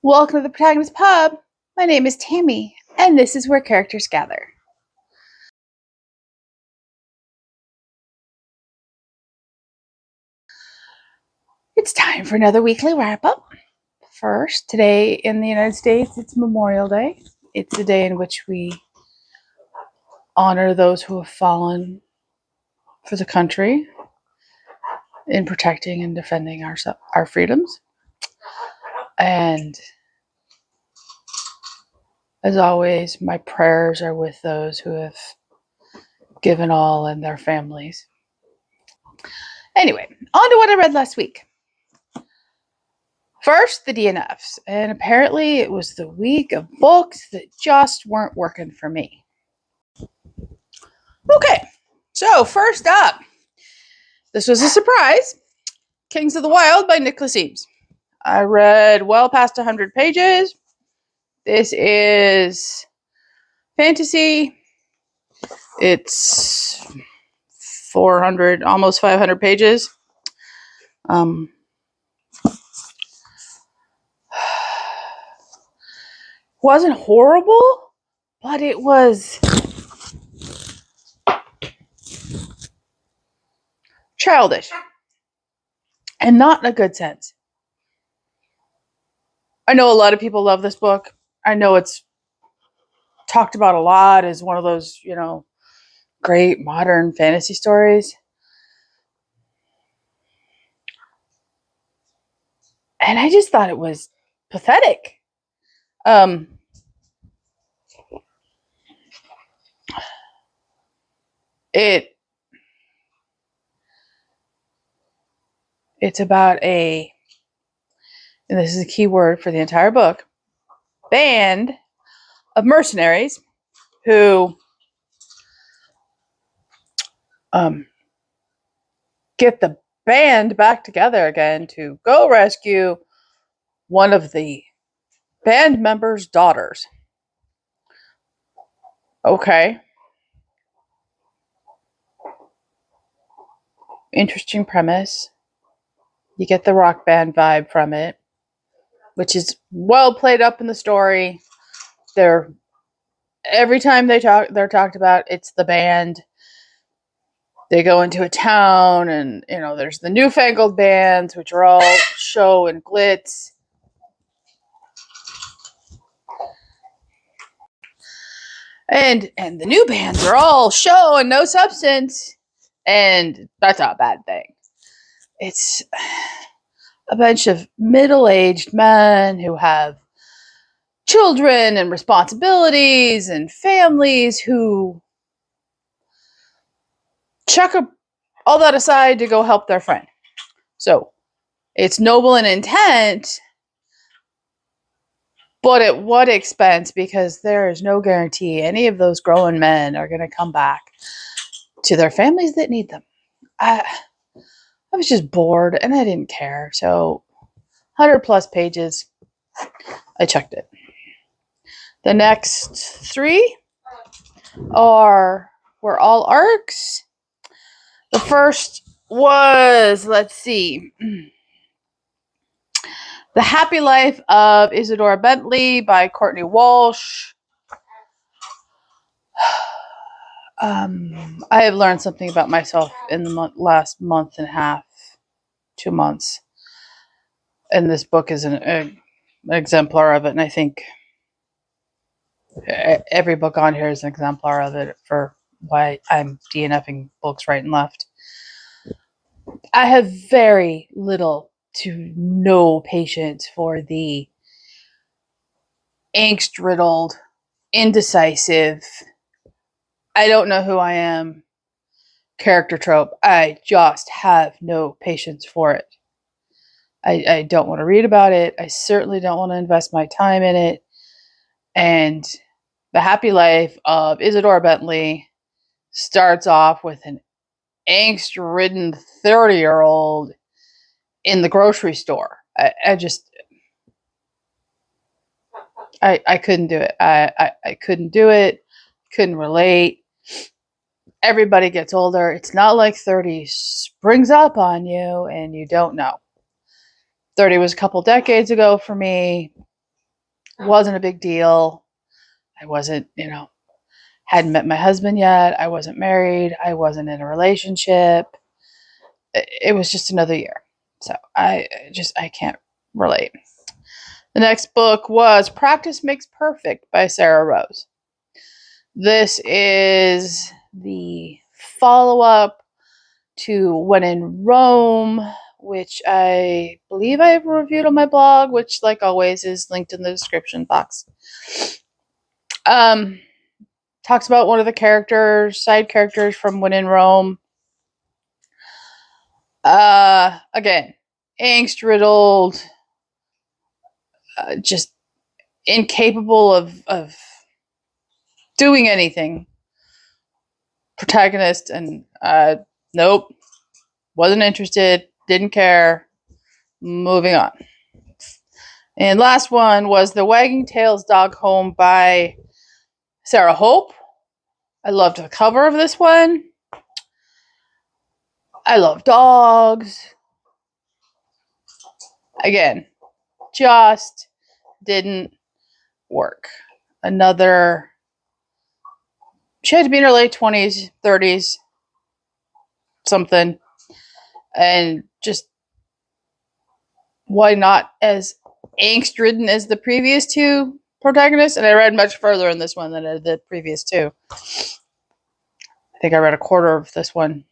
Welcome to the Protagonist Pub. My name is Tammy, and this is where characters gather. It's time for another weekly wrap-up. First, today in the United States, it's Memorial Day. It's a day in which we honor those who have fallen for the country in protecting and defending our freedoms. And as always, my prayers are with those who have given all and their families. Anyway, on to what I read last week. First, the DNFs, and apparently it was the week of books that just weren't working for me. Okay, so first up, this was a surprise, Kings of the Wyld by Nicholas Eames. I read well past 100 pages. This is fantasy. It's 400, almost 500 pages. Wasn't horrible, but it was childish, and not in a good sense. I know a lot of people love this book. I know it's talked about a lot as one of those, great modern fantasy stories. And I just thought it was pathetic. It's about and this is a key word for the entire book, band of mercenaries who get the band back together again to go rescue one of the band members' daughters. Okay. Interesting premise. You get the rock band vibe from it, which is well played up in the story. Every time they're talked about, it's the band. They go into a town and, there's the newfangled bands, which are all show and glitz. And the new bands are all show and no substance. And that's not a bad thing. It's a bunch of middle-aged men who have children and responsibilities and families who chuck all that aside to go help their friend. So it's noble in intent, but at what expense? Because there is no guarantee any of those grown men are going to come back to their families that need them. I was just bored and I didn't care. So 100 plus pages, I checked it. The next three were all arcs. The first was, let's see, The Happy Life of Isadora Bentley by Courtney Walsh. I have learned something about myself in the last month and a half, 2 months. And this book is an exemplar of it. And I think every book on here is an exemplar of it for why I'm DNFing books right and left. I have very little to no patience for the angst-riddled, indecisive, I don't know who I am character trope. I just have no patience for it. I don't want to read about it. I certainly don't want to invest my time in it. And The Happy Life of Isadora Bentley starts off with an angst-ridden 30-year-old in the grocery store. I couldn't do it. I couldn't do it. Couldn't relate. Everybody gets older. It's not like 30 springs up on you and you don't know. 30 was a couple decades ago for me. wasn't a big deal. I wasn't, hadn't met my husband yet. I wasn't married. I wasn't in a relationship. It was just another year. So I can't relate. The next book was Practice Makes Perfect by Sarah Rose. This is the follow-up to When in Rome, which I believe I reviewed on my blog, which, like always, is linked in the description box. Talks about one of the side characters from When in Rome. Again, angst-riddled, just incapable of doing anything. Protagonist, and nope, wasn't interested, didn't care, moving on. And last one was The Wagging Tail's Dog Home by Sarah Hope. I loved the cover of this one. I love dogs. Again, just didn't work. She had to be in her late 20s, 30s, something. And just, why not as angst-ridden as the previous two protagonists? And I read much further in this one than the previous two. I think I read a quarter of this one.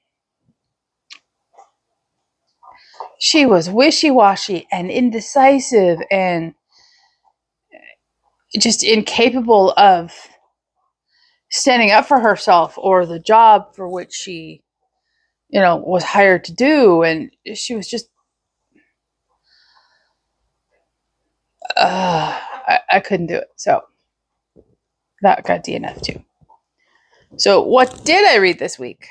She was wishy-washy and indecisive and just incapable of standing up for herself or the job for which she, was hired to do. And she was just, I couldn't do it. So that got DNF too. So what did I read this week?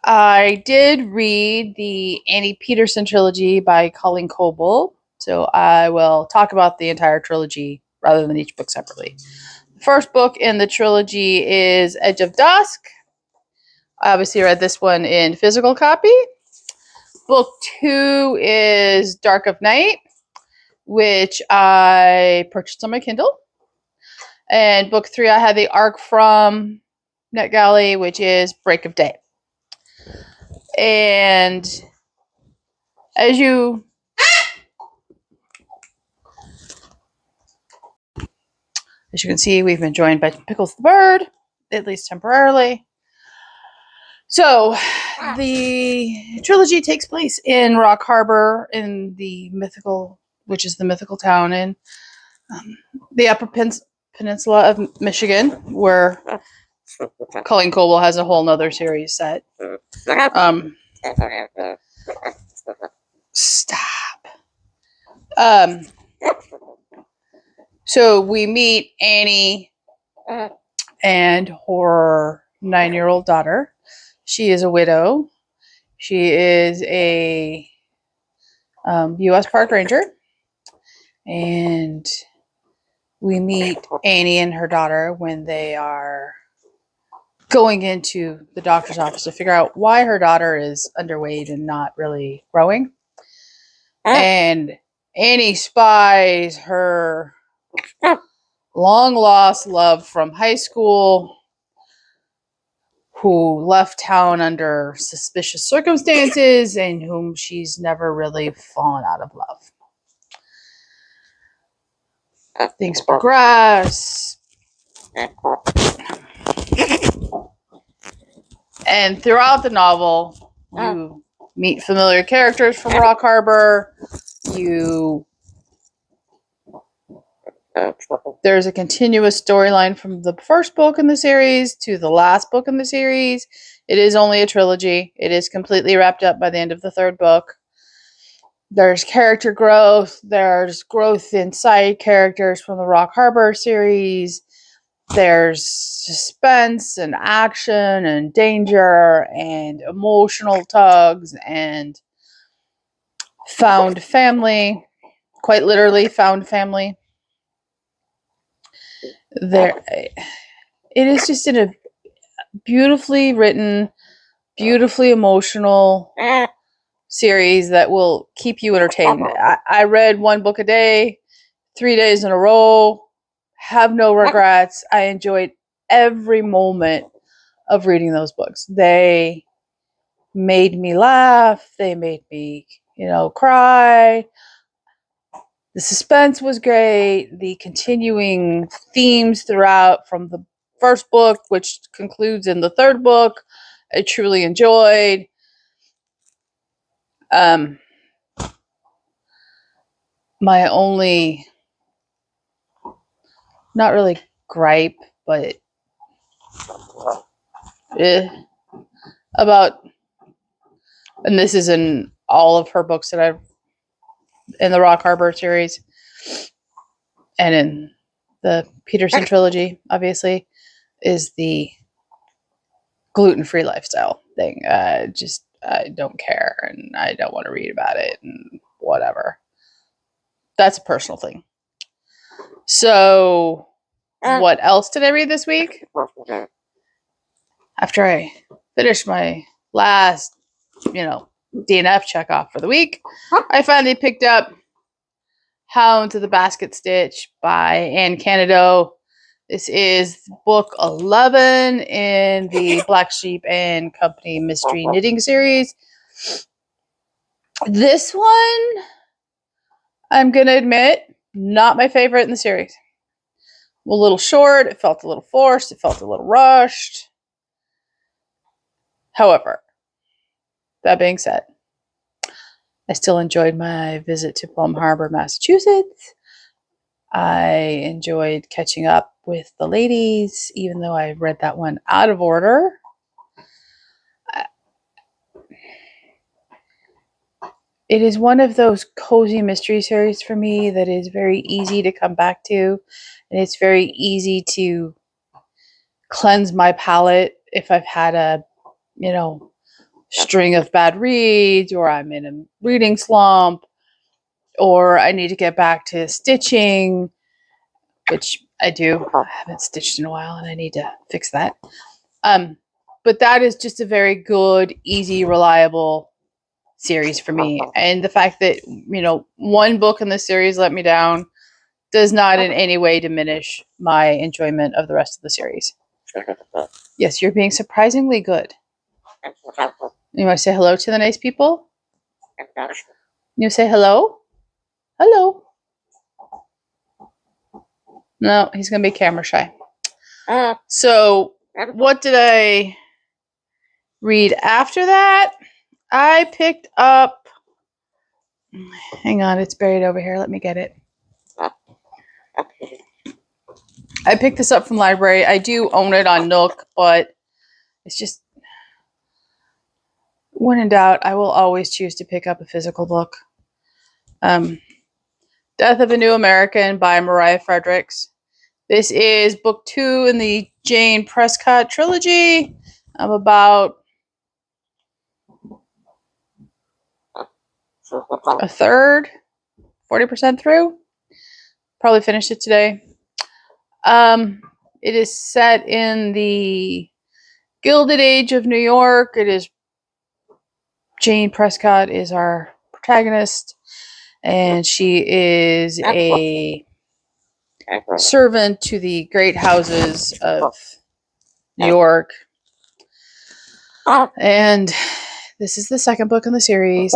I did read the Annie Peterson trilogy by Colleen Coble. So I will talk about the entire trilogy rather than each book separately. The first book in the trilogy is Edge of Dusk. I obviously read this one in physical copy. Book 2 is Dark of Night, which I purchased on my Kindle. And book 3, I had the ARC from NetGalley, which is Break of Day. And as you can see, we've been joined by Pickles the Bird, at least temporarily. So the trilogy takes place in Rock Harbor, in the mythical town in the Upper Peninsula of Michigan, where Colleen Coble has a whole nother series set. Stop. So we meet Annie and her 9-year-old daughter. She is a widow. She is a U.S. Park Ranger. And we meet Annie and her daughter when they are going into the doctor's office to figure out why her daughter is underweight and not really growing. And Annie spies her long-lost love from high school, who left town under suspicious circumstances and whom she's never really fallen out of love. Things progress. And throughout the novel, you meet familiar characters from Rock Harbor. There's a continuous storyline from the first book in the series to the last book in the series. It is only a trilogy. It is completely wrapped up by the end of the third book. There's character growth. There's growth in side characters from the Rock Harbor series. There's suspense and action and danger and emotional tugs and found family. Quite literally found family. It is just in a beautifully written, beautifully emotional, series that will keep you entertained. I read one book a day, 3 days in a row, have no regrets. I enjoyed every moment of reading those books. They made me laugh. They made me, cry. The suspense was great. The continuing themes throughout from the first book, which concludes in the third book, I truly enjoyed. My only, not really gripe, but about, and this is in all of her books that I've, in the Rock Harbor series, and in the Peterson trilogy, obviously, is the gluten-free lifestyle thing. I don't care, and I don't want to read about it, and whatever. That's a personal thing. So, what else did I read this week? After I finished my last, DNF checkoff for the week, I finally picked up Hounds of the Basket Stitch by Anne Canadeo. This is book 11 in the Black Sheep and Company Mystery Knitting series. This one, I'm going to admit, not my favorite in the series. A little short. It felt a little forced. It felt a little rushed. However, that being said, I still enjoyed my visit to Plum Harbor, Massachusetts. I enjoyed catching up with the ladies, even though I read that one out of order. It is one of those cozy mystery series for me that is very easy to come back to, and it's very easy to cleanse my palate if I've had a, string of bad reads, or I'm in a reading slump, or I need to get back to stitching, which I do. I haven't stitched in a while, and I need to fix that. But that is just a very good, easy, reliable series for me. And the fact that, one book in the series let me down does not in any way diminish my enjoyment of the rest of the series. Yes, you're being surprisingly good. You want to say hello to the nice people? You say hello? Hello. No, he's going to be camera shy. So, what did I read after that? I picked up... Hang on, it's buried over here. Let me get it. I picked this up from library. I do own it on Nook, but it's just... When in doubt, I will always choose to pick up a physical book. Death of a New American by Mariah Fredericks. This is book 2 in the Jane Prescott trilogy. I'm about a third, 40% through. Probably finished it today. It is set in the Gilded Age of New York. It is Jane Prescott is our protagonist, and she is a servant to the great houses of New York. And this is the second book in the series.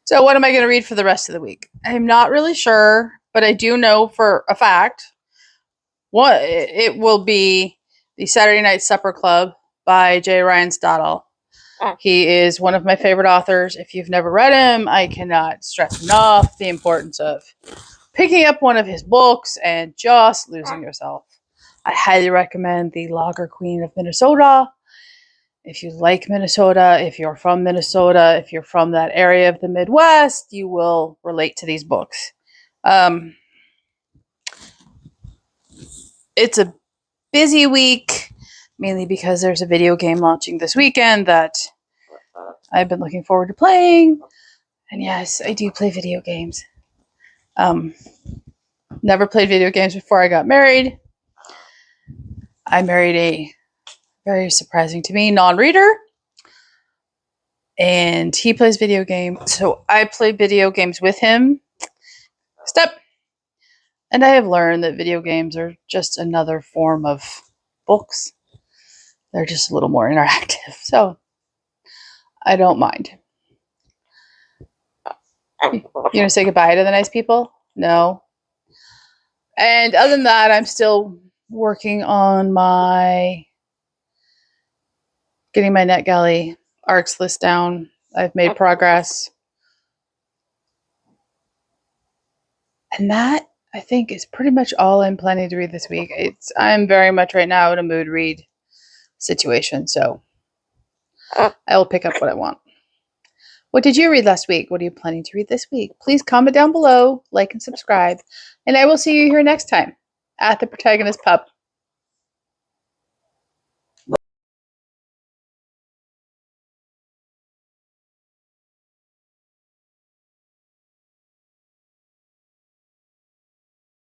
So what am I going to read for the rest of the week? I'm not really sure, but I do know for a fact what it will be: the Saturday Night Supper Club by J. Ryan Stadall. He is one of my favorite authors. If you've never read him, I cannot stress enough the importance of picking up one of his books and just losing yourself. I highly recommend The Lager Queen of Minnesota. If you like Minnesota, if you're from Minnesota, if you're from that area of the Midwest, you will relate to these books. It's a busy week, mainly because there's a video game launching this weekend that I've been looking forward to playing. And yes, I do play video games. Never played video games before I got married. I married a Very surprising to me. Non-reader. And he plays video games. So I play video games with him. Step. And I have learned that video games are just another form of books. They're just a little more interactive. So I don't mind. You gonna say goodbye to the nice people? No. And other than that, I'm still working on getting my NetGalley arcs list down. I've made progress. And that, I think, is pretty much all I'm planning to read this week. I'm very much right now in a mood read situation, so I will pick up what I want. What did you read last week? What are you planning to read this week? Please comment down below, like and subscribe, and I will see you here next time at the Protagonist Pub.